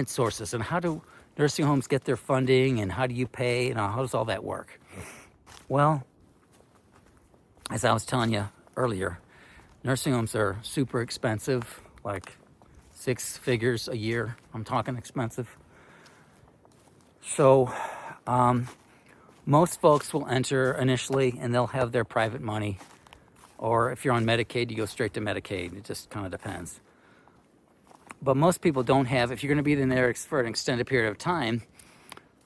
payment sources and how do nursing homes get their funding and how do you pay and how does all that work? Well, as I was telling you earlier, nursing homes are super expensive, like 6 figures a year. I'm talking expensive. So most folks will enter initially and they'll have their private money. Or if you're on Medicaid, you go straight to Medicaid. It just kind of depends. But most people don't have, if you're going to be in there for an extended period of time,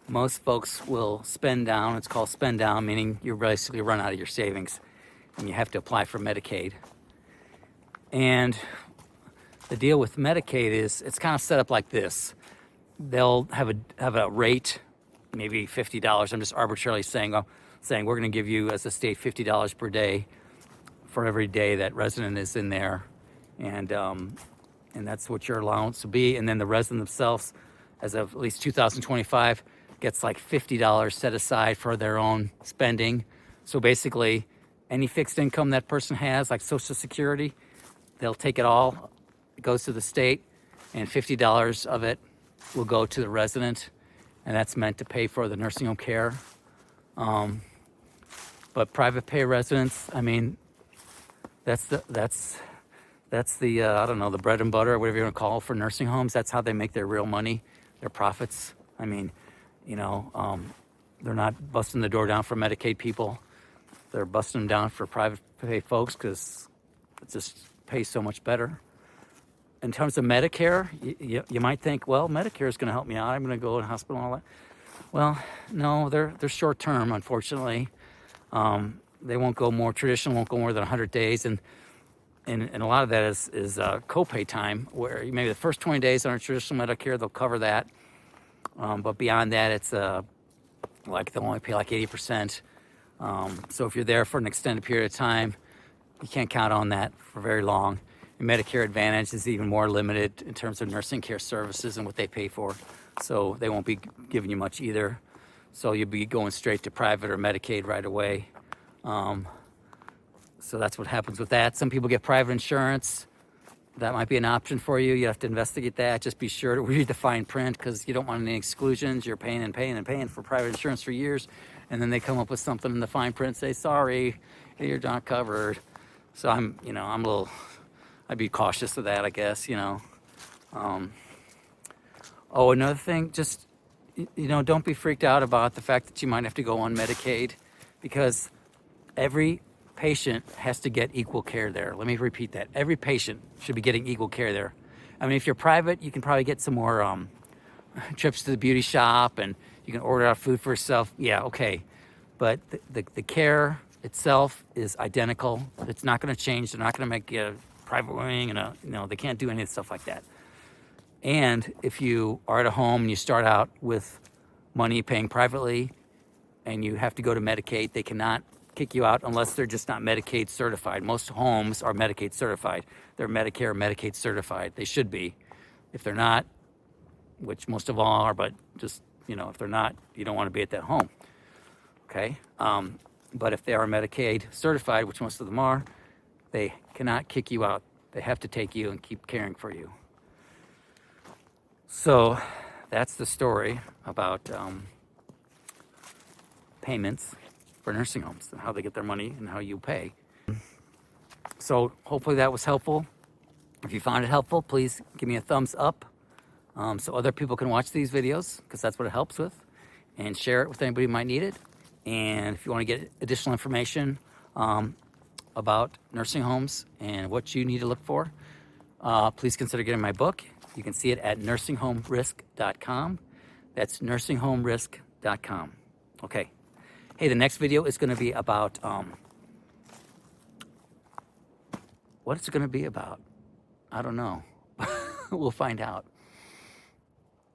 most folks will spend down. It's called spend down, meaning you basically run out of your savings and you have to apply for Medicaid. And the deal with Medicaid is it's kind of set up like this. They'll have a rate, maybe $50. I'm just arbitrarily saying we're going to give you as a state $50 per day for every day that resident is in there, and that's what your allowance will be. And then the resident themselves, as of at least 2025, gets like $50 set aside for their own spending. So basically, any fixed income that person has, like Social Security, they'll take it all. It goes to the state, and $50 of it will go to the resident, and that's meant to pay for the nursing home care. But private pay residents, I mean, that's the I don't know, the bread and butter, or whatever you want to call it, for nursing homes. That's how they make their real money, their profits. I mean, you know, they're not busting the door down for Medicaid people. They're busting them down for private pay folks because it just pays so much better. In terms of Medicare, you might think, well, Medicare is going to help me out. I'm going to go to the hospital and all that. Well, no, they're short term, unfortunately. They won't go more, traditional won't go more than 100 days. And a lot of that is copay time, where maybe the first 20 days on a traditional Medicare, they'll cover that. But beyond that, it's like they'll only pay like 80%. So if you're there for an extended period of time, you can't count on that for very long. And Medicare Advantage is even more limited in terms of nursing care services and what they pay for. So they won't be giving you much either. So you'll be going straight to private or Medicaid right away. So that's what happens with that. Some people get private insurance. That might be an option for you. You have to investigate that. Just be sure to read the fine print because you don't want any exclusions. You're paying and paying and paying for private insurance for years. And then they come up with something in the fine print, say, sorry, you're not covered. So I'd be cautious of that, I guess, you know. Another thing, just, you know, don't be freaked out about the fact that you might have to go on Medicaid, because every patient has to get equal care there. Let me repeat that. Every patient should be getting equal care there. I mean, if you're private, you can probably get some more trips to the beauty shop and you can order out food for yourself. Yeah, okay. But the care itself is identical. It's not going to change. They're not going to make a private wing and they can't do any of stuff like that. And if you are at a home and you start out with money paying privately and you have to go to Medicaid, they cannot kick you out unless they're just not Medicaid certified. Most homes are Medicaid certified. They're Medicare or Medicaid certified. They should be. If they're not, which most of all are, but just, you know, if they're not, you don't want to be at that home. Okay? But if they are Medicaid certified, which most of them are, they cannot kick you out. They have to take you and keep caring for you. So that's the story about payments for nursing homes and how they get their money and how you pay. So hopefully that was helpful. If you found it helpful, please give me a thumbs up so other people can watch these videos, because that's what it helps with, and share it with anybody who might need it. And if you want to get additional information about nursing homes and what you need to look for, please consider getting my book. You can see it at nursingHomeRisk.com. That's nursingHomeRisk.com. Okay. Hey, the next video is going to be about, what is it going to be about? I don't know. We'll find out.